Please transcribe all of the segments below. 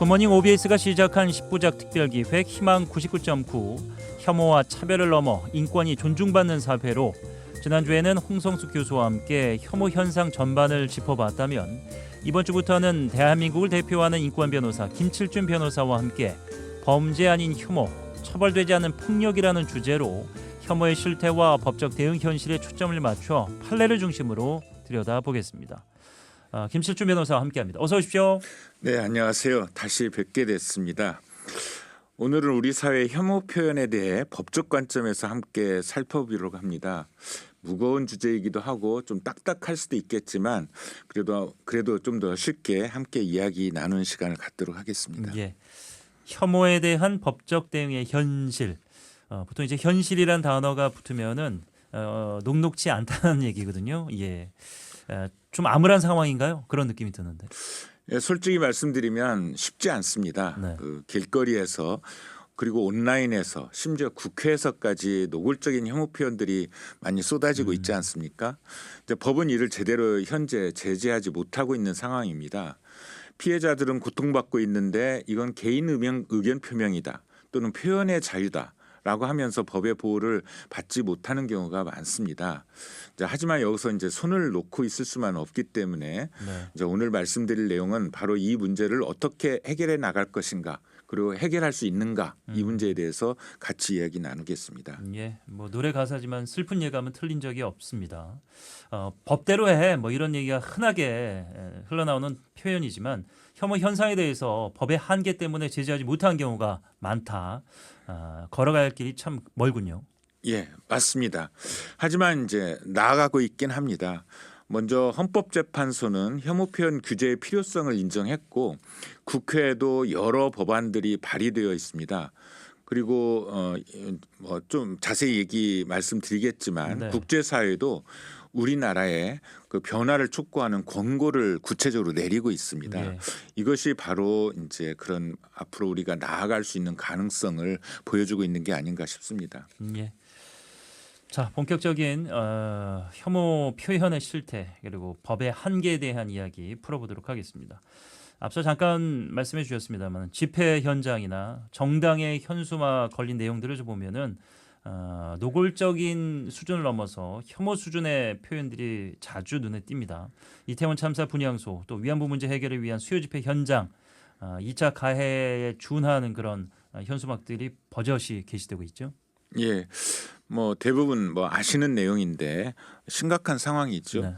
굿모닝 OBS가 시작한 10부작 특별기획 희망 99.9 혐오와 차별을 넘어 인권이 존중받는 사회로 지난주에는 홍성수 교수와 함께 혐오 현상 전반을 짚어봤다면 이번 주부터는 대한민국을 대표하는 인권 변호사 김칠준 변호사와 함께 범죄 아닌 혐오, 처벌되지 않는 폭력이라는 주제로 혐오의 실태와 법적 대응 현실에 초점을 맞춰 판례를 중심으로 들여다보겠습니다. 김칠준 변호사와 함께합니다. 어서 오십시오. 네, 안녕하세요. 다시 뵙게 됐습니다. 오늘은 우리 사회의 혐오 표현에 대해 법적 관점에서 함께 살펴보려고 합니다. 무거운 주제이기도 하고 좀 딱딱할 수도 있겠지만 그래도 좀 더 쉽게 함께 이야기 나누는 시간을 갖도록 하겠습니다. 예, 혐오에 대한 법적 대응의 현실. 보통 이제 현실이란 단어가 붙으면은 녹록지 않다는 얘기거든요. 예, 좀 암울한 상황인가요? 그런 느낌이 드는데. 예, 솔직히 말씀드리면 쉽지 않습니다. 네. 길거리에서 그리고 온라인에서 심지어 국회에서까지 노골적인 혐오 표현들이 많이 쏟아지고 있지 않습니까? 이제 법은 이를 제대로 현재 제재하지 못하고 있는 상황입니다. 피해자들은 고통받고 있는데 이건 개인 의견 표명이다 또는 표현의 자유다. 라고 하면서 법의 보호를 받지 못하는 경우가 많습니다. 하지만 여기서 이제 손을 놓고 있을 수만 없기 때문에 이제 오늘 말씀드릴 내용은 바로 이 문제를 어떻게 해결해 나갈 것인가, 그리고 해결할 수 있는가 이 문제에 대해서 같이 이야기 나누겠습니다. 예, 뭐 노래 가사지만 슬픈 예감은 틀린 적이 없습니다. 법대로 해, 뭐 이런 얘기가 흔하게 흘러나오는 표현이지만 혐오 현상에 대해서 법의 한계 때문에 제재하지 못한 경우가 많다. 걸어가야 할 길이 참 멀군요. 예, 맞습니다. 하지만 이제 나아가고 있긴 합니다. 먼저 헌법재판소는 혐오 표현 규제의 필요성을 인정했고 국회에도 여러 법안들이 발의되어 있습니다. 그리고 좀 자세히 말씀드리겠지만 네. 국제사회도 우리나라의 그 변화를 촉구하는 권고를 구체적으로 내리고 있습니다. 예. 이것이 바로 이제 그런 앞으로 우리가 나아갈 수 있는 가능성을 보여주고 있는 게 아닌가 싶습니다. 예. 자, 본격적인 혐오 표현의 실태 그리고 법의 한계에 대한 이야기 풀어보도록 하겠습니다. 앞서 잠깐 말씀해 주셨습니다만 집회 현장이나 정당의 현수막 걸린 내용들을 좀 보면은 노골적인 수준을 넘어서 혐오 수준의 표현들이 자주 눈에 띕니다. 이태원 참사 분향소 또 위안부 문제 해결을 위한 수요 집회 현장 2차 가해에 준하는 그런 현수막들이 버젓이 게시되고 있죠. 예, 뭐 대부분 아시는 내용인데 심각한 상황이죠. 네.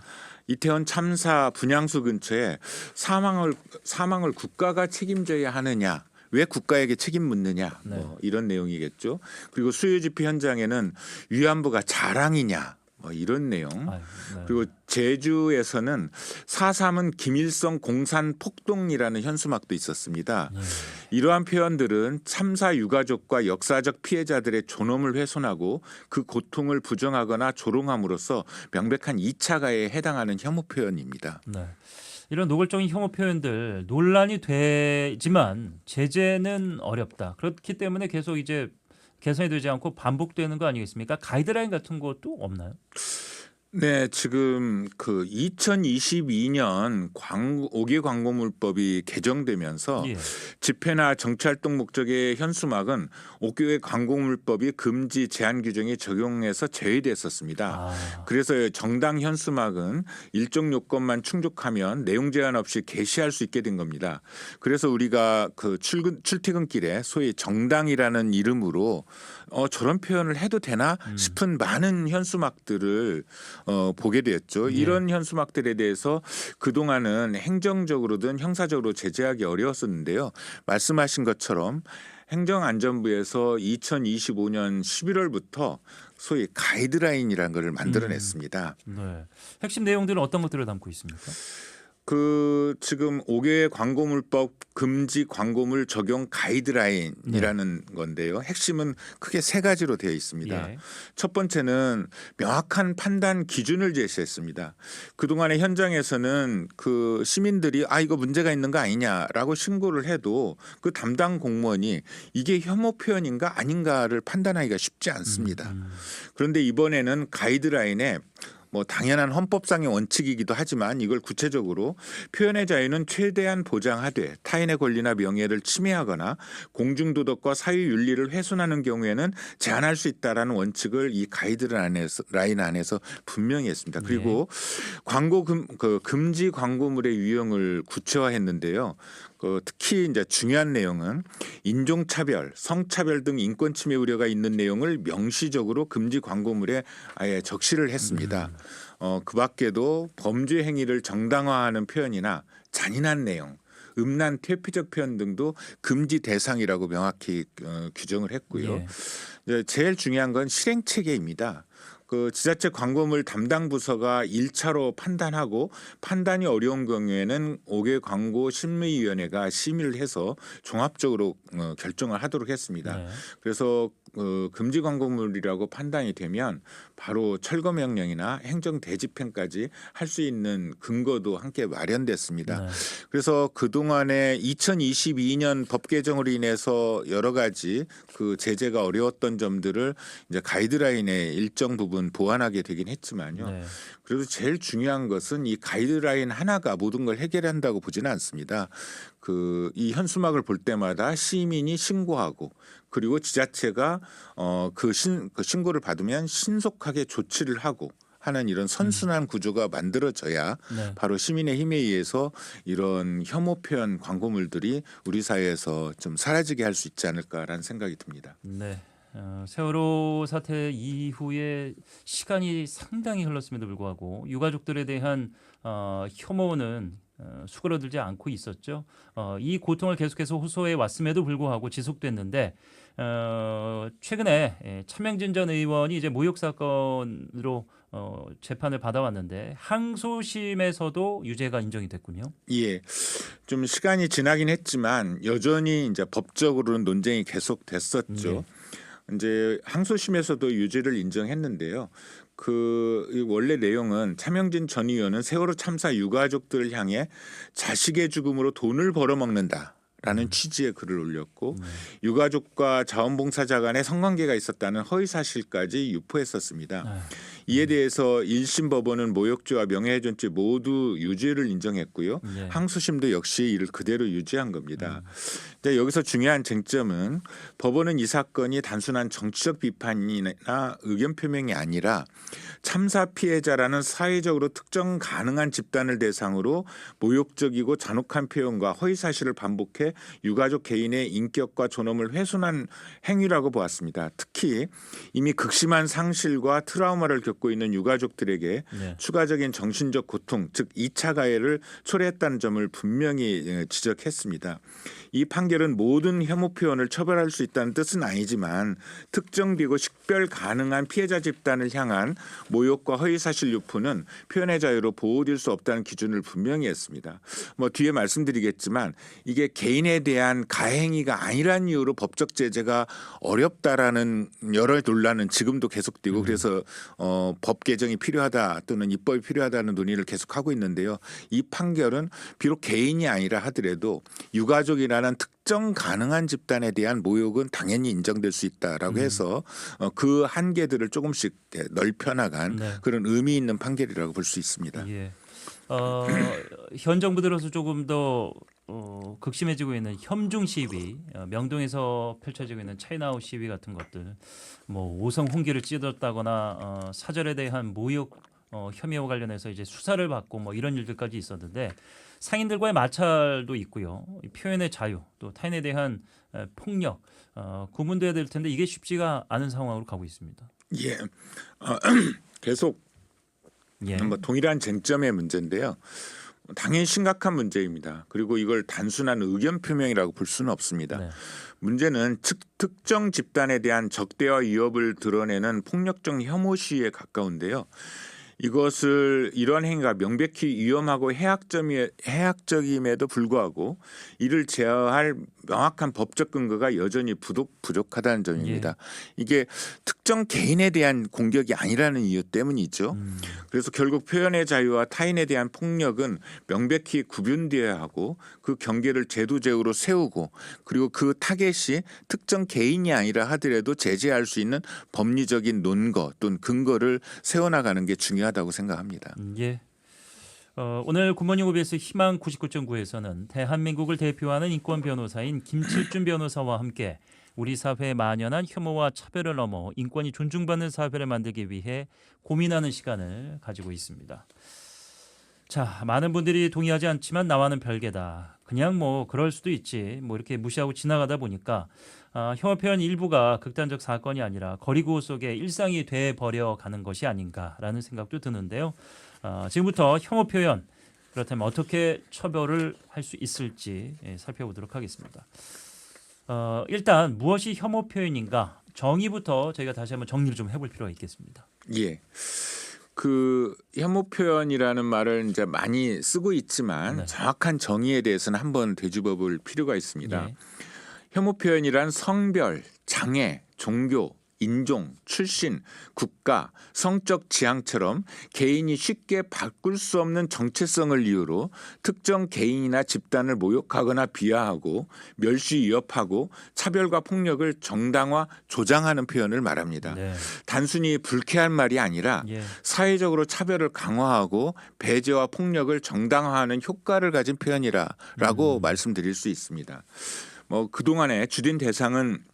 이태원 참사 분향소 근처에 사망을 국가가 책임져야 하느냐, 왜 국가에게 책임 묻느냐, 이런 내용이겠죠. 그리고 수요 집회 현장에는 위안부가 자랑이냐, 이런 내용. 네. 그리고 제주에서는 4.3은 김일성 공산 폭동이라는 현수막도 있었습니다. 이러한 표현들은 참사 유가족과 역사적 피해자들의 존엄을 훼손하고 그 고통을 부정하거나 조롱함으로써 명백한 2차 가해에 해당하는 혐오 표현입니다. 네. 이런 노골적인 혐오 표현들 논란이 되지만 제재는 어렵다. 그렇기 때문에 계속 이제 개선이 되지 않고 반복되는 거 아니겠습니까? 가이드라인 같은 것도 없나요? 네, 지금 2022년 5개 광고물법이 개정되면서 예. 집회나 정치활동 목적의 현수막은 5개 광고물법이 금지 제한 규정이 적용해서 제외됐었습니다. 그래서 정당 현수막은 일정 요건만 충족하면 내용 제한 없이 게시할 수 있게 된 겁니다. 그래서 우리가 출퇴근길에 소위 정당이라는 이름으로 저런 표현을 해도 되나 싶은 많은 현수막들을 보게 되었죠. 이런 현수막들에 대해서 그동안은 행정적으로든 형사적으로 제재하기 어려웠었는데요. 말씀하신 것처럼 행정안전부에서 2025년 11월부터 소위 가이드라인이라는 것을 만들어냈습니다. 네. 핵심 내용들은 어떤 것들을 담고 있습니까? 지금 5개 광고물법 금지 광고물 적용 가이드라인이라는 건데요. 핵심은 크게 3가지로 되어 있습니다. 예. 첫 번째는 명확한 판단 기준을 제시했습니다. 그동안의 현장에서는 시민들이 이거 문제가 있는 거 아니냐라고 신고를 해도 그 담당 공무원이 이게 혐오 표현인가 아닌가를 판단하기가 쉽지 않습니다. 그런데 이번에는 가이드라인에 뭐 당연한 헌법상의 원칙이기도 하지만 이걸 구체적으로 표현의 자유는 최대한 보장하되 타인의 권리나 명예를 침해하거나 공중도덕과 사회윤리를 훼손하는 경우에는 제한할 수 있다라는 원칙을 이 가이드라인 안에서 분명히 했습니다. 그리고 광고 금지 광고물의 유형을 구체화했는데요. 특히 이제 중요한 내용은 인종차별, 성차별 등 인권 침해 우려가 있는 내용을 명시적으로 금지 광고물에 아예 적시를 했습니다. 그 밖에도 범죄 행위를 정당화하는 표현이나 잔인한 내용, 음란 퇴폐적 표현 등도 금지 대상이라고 명확히 규정을 했고요. 예. 이제 제일 중요한 건 실행 체계입니다. 그 지자체 광고물 담당 부서가 1차로 판단하고 판단이 어려운 경우에는 5개 광고 심의위원회가 심의를 해서 종합적으로 결정을 하도록 했습니다. 네. 그래서 금지 광고물이라고 판단이 되면 바로 철거 명령이나 행정 대집행까지 할 수 있는 근거도 함께 마련됐습니다. 네. 그래서 그동안에 2022년 법 개정으로 인해서 여러 가지 그 제재가 어려웠던 점들을 이제 가이드라인의 일정 부분 보완하게 되긴 했지만요. 네. 그래도 제일 중요한 것은 이 가이드라인 하나가 모든 걸 해결한다고 보지는 않습니다. 이 현수막을 볼 때마다 시민이 신고하고 그리고 지자체가 그 신고를 받으면 신속하게 조치를 하고 하는 이런 선순환 구조가 만들어져야 네. 바로 시민의 힘에 의해서 이런 혐오 표현 광고물들이 우리 사회에서 좀 사라지게 할 수 있지 않을까라는 생각이 듭니다. 네. 세월호 사태 이후에 시간이 상당히 흘렀음에도 불구하고 유가족들에 대한 혐오는 수그러들지 않고 있었죠. 이 고통을 계속해서 호소해 왔음에도 불구하고 지속됐는데 최근에 차명진 전 의원이 이제 모욕 사건으로 재판을 받아왔는데 항소심에서도 유죄가 인정이 됐군요. 예, 좀 시간이 지나긴 했지만 여전히 이제 법적으로는 논쟁이 계속됐었죠. 이제 항소심에서도 유죄를 인정했는데요. 이 원래 내용은 차명진 전 의원은 세월호 참사 유가족들을 향해 자식의 죽음으로 돈을 벌어먹는다. 라는 취지의 글을 올렸고 유가족과 자원봉사자 간의 성관계가 있었다는 허위 사실까지 유포했었습니다. 이에 대해서 1심 법원은 모욕죄와 명예훼손죄 모두 유죄를 인정했고요. 네. 항소심도 역시 이를 그대로 유지한 겁니다. 근데 여기서 중요한 쟁점은 법원은 이 사건이 단순한 정치적 비판이나 의견 표명이 아니라 참사 피해자라는 사회적으로 특정 가능한 집단을 대상으로 모욕적이고 잔혹한 표현과 허위 사실을 반복해 유가족 개인의 인격과 존엄을 훼손한 행위라고 보았습니다. 특히 이미 극심한 상실과 트라우마를 겪고 있는 유가족들에게 네. 추가적인 정신적 고통, 즉 2차 가해를 초래했다는 점을 분명히 지적했습니다. 이 판결은 모든 혐오 표현을 처벌할 수 있다는 뜻은 아니지만 특정되고 식별 가능한 피해자 집단을 향한 모욕과 허위사실 유포는 표현의 자유로 보호될 수 없다는 기준을 분명히 했습니다. 뭐 뒤에 말씀드리겠지만 이게 개인에 대한 가해 행위가 아니란 이유로 법적 제재가 어렵다라는 여러 논란은 지금도 계속되고 그래서 법 개정이 필요하다 또는 입법이 필요하다는 논의를 계속하고 있는데요. 이 판결은 비록 개인이 아니라 하더라도 유가족이라는 특정 가능한 집단에 대한 모욕은 당연히 인정될 수 있다라고 해서 그 한계들을 조금씩 넓혀 나간 네. 그런 의미 있는 판결이라고 볼 수 있습니다. 예. 현 정부 들어서 조금 더 극심해지고 있는 혐중 시위, 명동에서 펼쳐지고 있는 차이나우 시위 같은 것들, 뭐 오성 홍기를 찢었다거나 사절에 대한 모욕 혐의와 관련해서 이제 수사를 받고 뭐 이런 일들까지 있었는데 상인들과의 마찰도 있고요. 표현의 자유, 또 타인에 대한 폭력 구분돼야 될 텐데 이게 쉽지가 않은 상황으로 가고 있습니다. 예, 계속 예. 뭐 동일한 쟁점의 문제인데요. 당연히 심각한 문제입니다. 그리고 이걸 단순한 의견 표명이라고 볼 수는 없습니다. 네. 문제는 특정 집단에 대한 적대와 위협을 드러내는 폭력적 혐오 시위에 가까운데요. 이러한 행위가 명백히 위험하고 해악적임에도 불구하고 이를 제어할 명확한 법적 근거가 여전히 부족하다는 점입니다. 이게 특정 개인에 대한 공격이 아니라는 이유 때문이죠. 그래서 결국 표현의 자유와 타인에 대한 폭력은 명백히 구분되어야 하고 그 경계를 제도적으로 세우고 그리고 그 타겟이 특정 개인이 아니라 하더라도 제재할 수 있는 법리적인 논거 또는 근거를 세워나가는 게 중요하다. 중요하다고 생각합니다. 예. 오늘 굿모닝 OBS 희망 99.9에서는 대한민국을 대표하는 인권 변호사인 김칠준 변호사와 함께 우리 사회에 만연한 혐오와 차별을 넘어 인권이 존중받는 사회를 만들기 위해 고민하는 시간을 가지고 있습니다. 자, 많은 분들이 동의하지 않지만 나와는 별개다. 그냥 뭐 그럴 수도 있지. 뭐 이렇게 무시하고 지나가다 보니까 혐오 표현 일부가 극단적 사건이 아니라 거리구호 속의 일상이 돼버려 가는 것이 아닌가라는 생각도 드는데요. 지금부터 혐오 표현 그렇다면 어떻게 처벌을 할 수 있을지 살펴보도록 하겠습니다. 일단 무엇이 혐오 표현인가 정의부터 저희가 다시 한번 정리를 좀 해볼 필요가 있겠습니다. 예. 그 혐오 표현이라는 말을 이제 많이 쓰고 있지만 네. 정확한 정의에 대해서는 한번 되짚어 볼 필요가 있습니다. 예. 혐오 표현이란 성별, 장애, 종교, 인종, 출신, 국가, 성적 지향처럼 개인이 쉽게 바꿀 수 없는 정체성을 이유로 특정 개인이나 집단을 모욕하거나 비하하고 멸시 위협하고 차별과 폭력을 정당화 조장하는 표현을 말합니다. 네. 단순히 불쾌한 말이 아니라 예. 사회적으로 차별을 강화하고 배제와 폭력을 정당화하는 효과를 가진 표현이라고 말씀드릴 수 있습니다. 뭐 그동안에 주된 대상은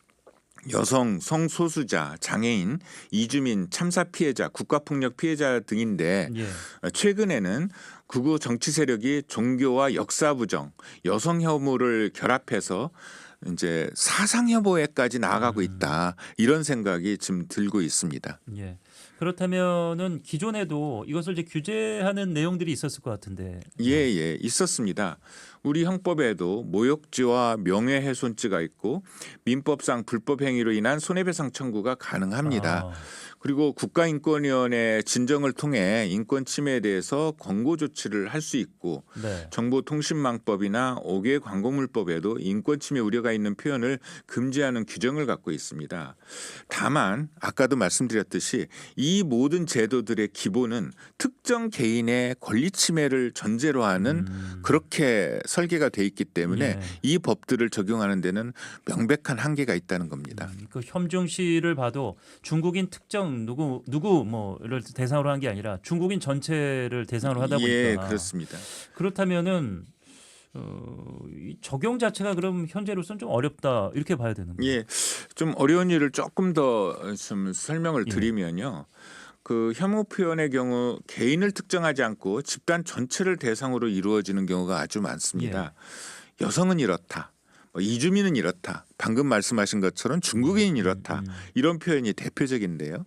여성, 성소수자, 장애인, 이주민, 참사 피해자, 국가폭력 피해자 등인데 예. 최근에는 극우 정치 세력이 종교와 역사 부정, 여성 혐오를 결합해서 이제 사상 혐오에까지 나아가고 있다. 이런 생각이 지금 들고 있습니다. 예. 그렇다면은 기존에도 이것을 이제 규제하는 내용들이 있었을 것 같은데. 예, 있었습니다. 우리 형법에도 모욕죄와 명예훼손죄가 있고 민법상 불법 행위로 인한 손해배상 청구가 가능합니다. 그리고 국가인권위원회 진정을 통해 인권 침해에 대해서 권고 조치를 할 수 있고 네. 정보통신망법이나 5개 광고물법에도 인권 침해 우려가 있는 표현을 금지하는 규정을 갖고 있습니다. 다만 아까도 말씀드렸듯이 이 모든 제도들의 기본은 특정 개인의 권리 침해를 전제로 하는 그렇게 설계가 돼 있기 때문에 예. 이 법들을 적용하는 데는 명백한 한계가 있다는 겁니다. 그 혐중시를 봐도 중국인 특정 누구 뭐를 대상으로 한 게 아니라 중국인 전체를 대상으로 하다 보니까. 예, 그렇습니다. 그렇다면은 이 적용 자체가 그럼 현재로서는 좀 어렵다 이렇게 봐야 되는 거예요. 예, 좀 어려운 일을 조금 더 좀 설명을 예. 드리면요. 그 혐오 표현의 경우 개인을 특정하지 않고 집단 전체를 대상으로 이루어지는 경우가 아주 많습니다. 여성은 이렇다. 이주민은 이렇다. 방금 말씀하신 것처럼 중국인은 이렇다. 이런 표현이 대표적인데요.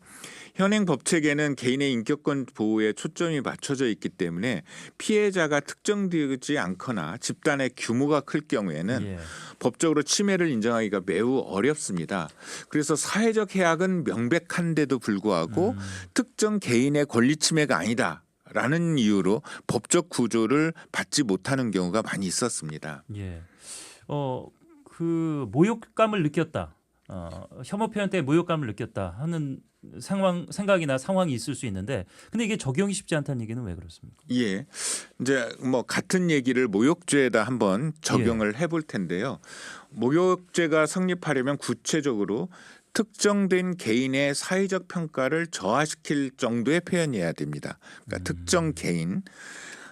현행 법체계는 개인의 인격권 보호에 초점이 맞춰져 있기 때문에 피해자가 특정되지 않거나 집단의 규모가 클 경우에는 예. 법적으로 침해를 인정하기가 매우 어렵습니다. 그래서 사회적 해악은 명백한데도 불구하고 특정 개인의 권리 침해가 아니다. 라는 이유로 법적 구조를 받지 못하는 경우가 많이 있었습니다. 예. 그 모욕감을 느꼈다. 혐오 표현 때 모욕감을 느꼈다 하는 생각이나 상황이 있을 수 있는데 근데 이게 적용이 쉽지 않다는 얘기는 왜 그렇습니까? 예. 이제 뭐 같은 얘기를 모욕죄에다 한번 적용을 해볼 텐데요. 모욕죄가 성립하려면 구체적으로 특정된 개인의 사회적 평가를 저하시킬 정도의 표현이어야 됩니다. 그러니까 특정 개인.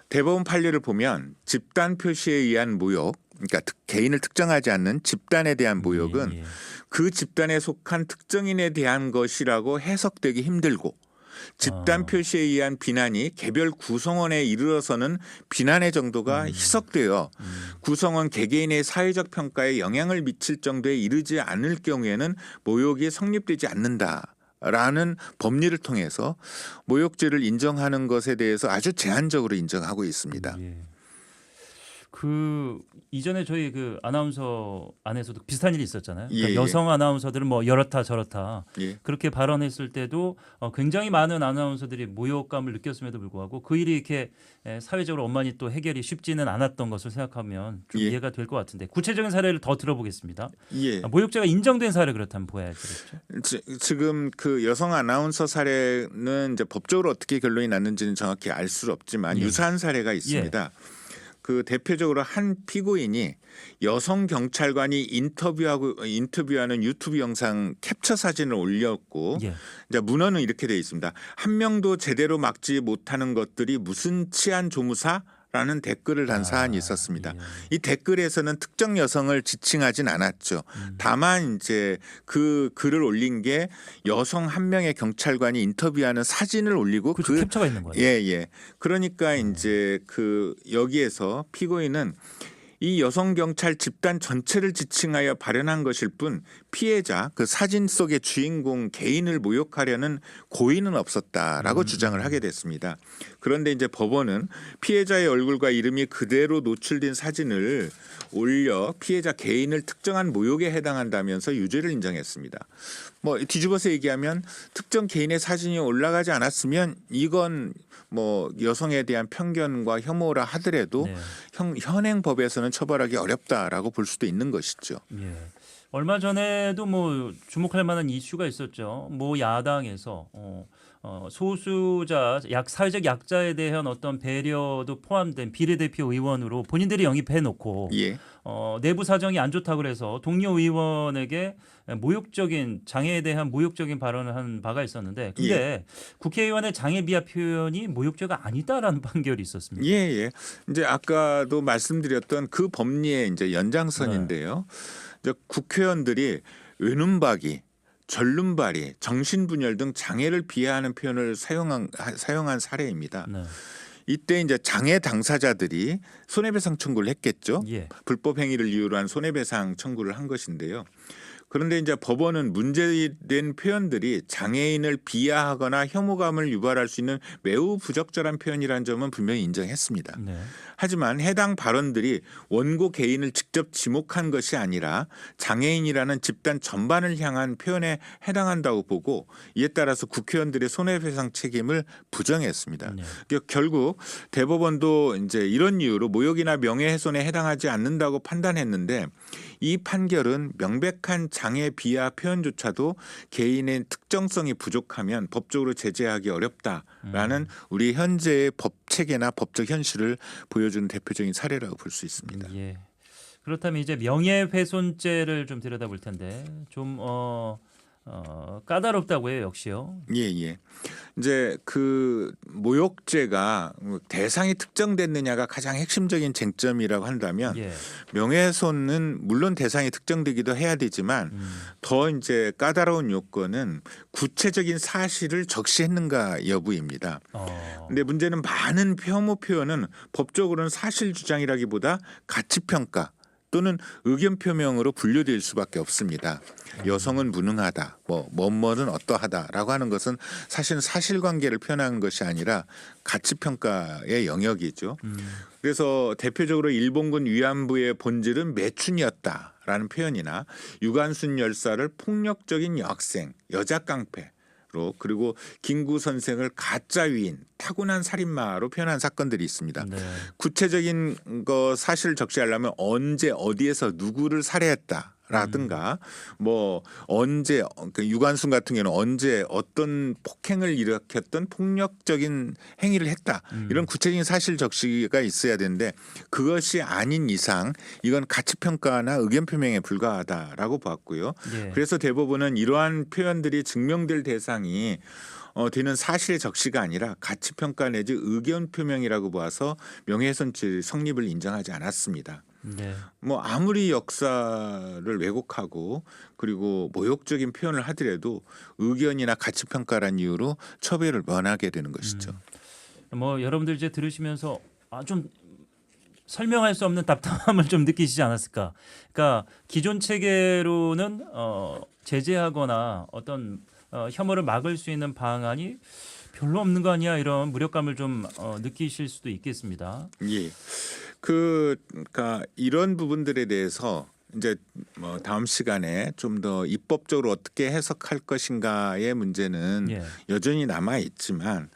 대법원 판례를 보면 집단 표시에 의한 모욕, 그러니까 개인을 특정하지 않는 집단에 대한 모욕은 그 집단에 속한 특정인에 대한 것이라고 해석되기 힘들고 집단 표시에 의한 비난이 개별 구성원에 이르러서는 비난의 정도가 희석되어 구성원 개개인의 사회적 평가에 영향을 미칠 정도에 이르지 않을 경우에는 모욕이 성립되지 않는다. 라는 법리를 통해서 모욕죄를 인정하는 것에 대해서 아주 제한적으로 인정하고 있습니다. 예. 그 이전에 저희 그 아나운서 안에서도 비슷한 일이 있었잖아요. 그러니까 예. 여성 아나운서들은 뭐 이렇다 저렇다 예. 그렇게 발언했을 때도 굉장히 많은 아나운서들이 모욕감을 느꼈음에도 불구하고 그 일이 이렇게 사회적으로 원만히 또 해결이 쉽지는 않았던 것을 생각하면 좀 예. 이해가 될 것 같은데 구체적인 사례를 더 들어보겠습니다. 예. 모욕죄가 인정된 사례 그렇다면 보야겠죠. 지금 그 여성 아나운서 사례는 이제 법적으로 어떻게 결론이 났는지는 정확히 알 수 없지만 예. 유사한 사례가 있습니다. 그 대표적으로 한 피고인이 여성 경찰관이 인터뷰하는 유튜브 영상 캡처 사진을 올렸고 예. 이제 문헌은 이렇게 되어 있습니다. 한 명도 제대로 막지 못하는 것들이 무슨 치안 조무사? 라는 댓글을 단 사안이 있었습니다. 예. 이 댓글에서는 특정 여성을 지칭하진 않았죠. 다만 이제 그 글을 올린 게 여성 한 명의 경찰관이 인터뷰하는 사진을 올리고 그렇죠. 캡처가 있는 거예요. 예. 그러니까 이제 그 여기에서 피고인은 이 여성 경찰 집단 전체를 지칭하여 발언한 것일 뿐 피해자 그 사진 속의 주인공 개인을 모욕하려는 고의는 없었다라고 주장을 하게 됐습니다. 그런데 이제 법원은 피해자의 얼굴과 이름이 그대로 노출된 사진을 올려 피해자 개인을 특정한 모욕에 해당한다면서 유죄를 인정했습니다. 뭐 뒤집어서 얘기하면 특정 개인의 사진이 올라가지 않았으면 이건 뭐 여성에 대한 편견과 혐오라 하더라도 네. 현행 법에서는 처벌하기 어렵다라고 볼 수도 있는 것이죠. 예. 얼마 전에도 뭐 주목할 만한 이슈가 있었죠. 모 야당에서 소수자, 사회적 약자에 대한 어떤 배려도 포함된 비례대표 의원으로 본인들이 영입해 놓고 예. 내부 사정이 안 좋다고 그래서 동료 의원에게 모욕적인 장애에 대한 모욕적인 발언을 한 바가 있었는데 근데 국회의원의 장애 비하 표현이 모욕죄가 아니다라는 판결이 있었습니다. 예. 이제 아까도 말씀드렸던 그 법리의 이제 연장선인데요. 이제 국회의원들이 외눈박이, 절름발이, 정신분열 등 장애를 비하하는 표현을 사용한 사례입니다. 네. 이때 이제 장애 당사자들이 손해배상 청구를 했겠죠. 예. 불법 행위를 이유로 한 손해배상 청구를 한 것인데요. 그런데 이제 법원은 문제된 표현들이 장애인을 비하하거나 혐오감을 유발할 수 있는 매우 부적절한 표현이라는 점은 분명히 인정했습니다. 네. 하지만 해당 발언들이 원고 개인을 직접 지목한 것이 아니라 장애인이라는 집단 전반을 향한 표현에 해당한다고 보고 이에 따라서 국회의원들의 손해배상 책임을 부정했습니다. 네. 결국 대법원도 이제 이런 이유로 모욕이나 명예훼손에 해당하지 않는다고 판단했는데 이 판결은 명백한 장애 비하 표현조차도 개인의 특정성이 부족하면 법적으로 제재하기 어렵다라는 우리 현재의 법 체계나 법적 현실을 보여주는 대표적인 사례라고 볼 수 있습니다. 예. 그렇다면 이제 명예훼손죄를 좀 들여다볼 텐데 좀 까다롭다고 해요, 역시요. 예. 이제 그 모욕죄가 대상이 특정됐느냐가 가장 핵심적인 쟁점이라고 한다면 예. 명예훼손은 물론 대상이 특정되기도 해야 되지만 더 이제 까다로운 요건은 구체적인 사실을 적시했는가 여부입니다. 근데 문제는 많은 혐오 표현은 법적으로는 사실 주장이라기보다 가치 평가 또는 의견 표명으로 분류될 수밖에 없습니다. 여성은 무능하다, 뭐는 어떠하다라고 하는 것은 사실은 사실관계를 표현하는 것이 아니라 가치평가의 영역이죠. 그래서 대표적으로 일본군 위안부의 본질은 매춘이었다라는 표현이나 유관순 열사를 폭력적인 여학생, 여자 깡패 그리고 김구 선생을 가짜 위인, 타고난 살인마로 표현한 사건들이 있습니다. 네. 구체적인 거 사실을 적시하려면 언제 어디에서 누구를 살해했다. 라든가 뭐 언제 유관순 같은 경우는 언제 어떤 폭행을 일으켰던 폭력적인 행위를 했다 이런 구체적인 사실 적시가 있어야 되는데 그것이 아닌 이상 이건 가치평가나 의견 표명에 불과하다라고 봤고요. 예. 그래서 대법원은 이러한 표현들이 증명될 대상이 되는 사실의 적시가 아니라 가치평가 내지 의견 표명이라고 봐서 명예훼손죄 성립을 인정하지 않았습니다. 네. 뭐 아무리 역사를 왜곡하고 그리고 모욕적인 표현을 하더라도 의견이나 가치평가란 이유로 처벌을 면하게 되는 것이죠. 뭐 여러분들 이제 들으시면서 좀 설명할 수 없는 답답함을 좀 느끼시지 않았을까? 그러니까 기존 체계로는 제재하거나 어떤 혐오를 막을 수 있는 방안이 별로 없는 거 아니야 이런 무력감을 좀 느끼실 수도 있겠습니다. 예. 그러니까 이런 부분들에 대해서 이제 다음 시간에 좀 더 입법적으로 어떻게 해석할 것인가의 문제는 예. 여전히 남아 있지만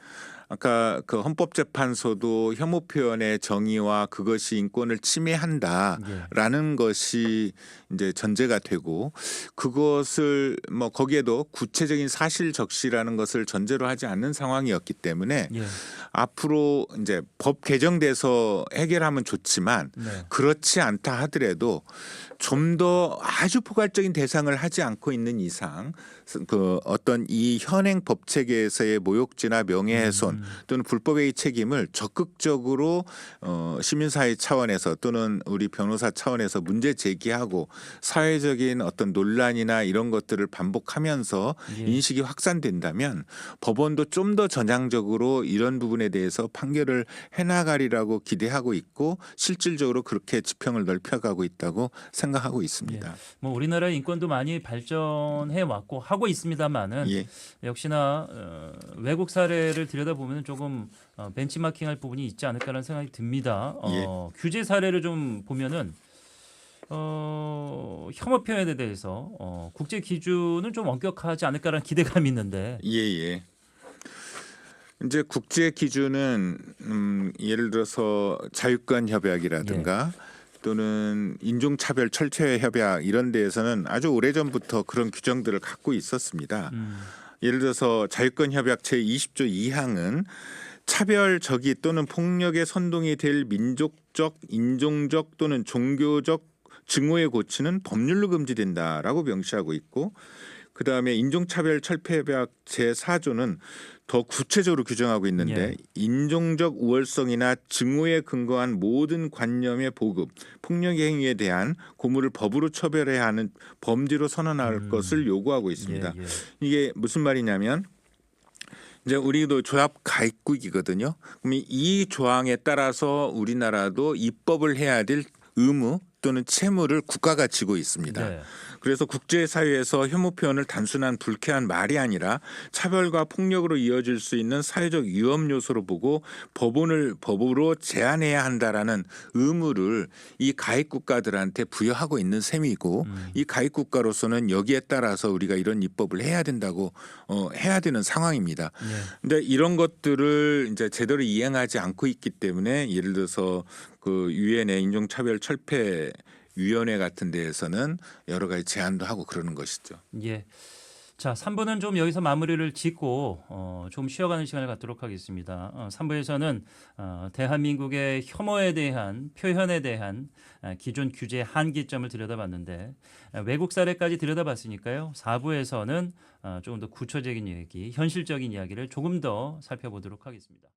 아까 그 헌법재판소도 혐오 표현의 정의와 그것이 인권을 침해한다라는 것이 이제 전제가 되고 그것을 뭐 거기에도 구체적인 사실 적시라는 것을 전제로 하지 않는 상황이었기 때문에 예. 앞으로 이제 법 개정돼서 해결하면 좋지만 네. 그렇지 않다 하더라도 좀 더 아주 포괄적인 대상을 하지 않고 있는 이상 그 어떤 이 현행 법 체계에서의 모욕죄나 명예훼손 또는 불법의 책임을 적극적으로 시민사회 차원에서 또는 우리 변호사 차원에서 문제 제기하고 사회적인 어떤 논란이나 이런 것들을 반복하면서 예. 인식이 확산된다면 법원도 좀 더 전향적으로 이런 부분에 대해서 판결을 해나가리라고 기대하고 있고 실질적으로 그렇게 지평을 넓혀가고 있다고 생각하고 있습니다. 뭐 우리나라 인권도 많이 발전해 왔고 하고 있습니다만은 예. 역시나 외국 사례를 들여다보면 조금 벤치마킹할 부분이 있지 않을까라는 생각이 듭니다. 규제 사례를 좀 보면은 혐오 표현에 대해서 국제 기준은 좀 엄격하지 않을까라는 기대감이 있는데. 예. 이제 국제 기준은 예를 들어서 자유권 협약이라든가 또는 인종차별 철폐 협약 이런 데에서는 아주 오래전부터 그런 규정들을 갖고 있었습니다. 예를 들어서 자유권 협약 제20조 2항은 차별 적이 또는 폭력의 선동이 될 민족적, 인종적 또는 종교적 증오의 고치는 법률로 금지된다라고 명시하고 있고 그다음에 인종차별 철폐협약 제4조는 더 구체적으로 규정하고 있는데 인종적 우월성이나 증오에 근거한 모든 관념의 보급, 폭력의 행위에 대한 고물을 법으로 처벌해야 하는 범죄로 선언할 것을 요구하고 있습니다. 이게 무슨 말이냐면 이제 우리도 조합 가입국이거든요. 그럼 이 조항에 따라서 우리나라도 입법을 해야 될 의무 또는 채무를 국가가 지고 있습니다. 네. 그래서 국제사회에서 혐오 표현을 단순한 불쾌한 말이 아니라 차별과 폭력으로 이어질 수 있는 사회적 위험 요소로 보고 법으로 제한해야 한다라는 의무를 이 가입 국가들한테 부여하고 있는 셈이고 이 가입 국가로서는 여기에 따라서 우리가 이런 입법을 해야 된다고 해야 되는 상황입니다. 근데 이런 것들을 이제 제대로 이행하지 않고 있기 때문에 예를 들어서 그 유엔의 인종차별 철폐 위원회 같은 데에서는 여러 가지 제안도 하고 그러는 것이죠. 예. 자, 3부는 좀 여기서 마무리를 짓고 좀 쉬어가는 시간을 갖도록 하겠습니다. 3부에서는 대한민국의 혐오에 대한 표현에 대한 기존 규제 한계점을 들여다봤는데 외국 사례까지 들여다봤으니까요. 4부에서는 조금 더 구체적인 얘기, 현실적인 이야기를 조금 더 살펴보도록 하겠습니다.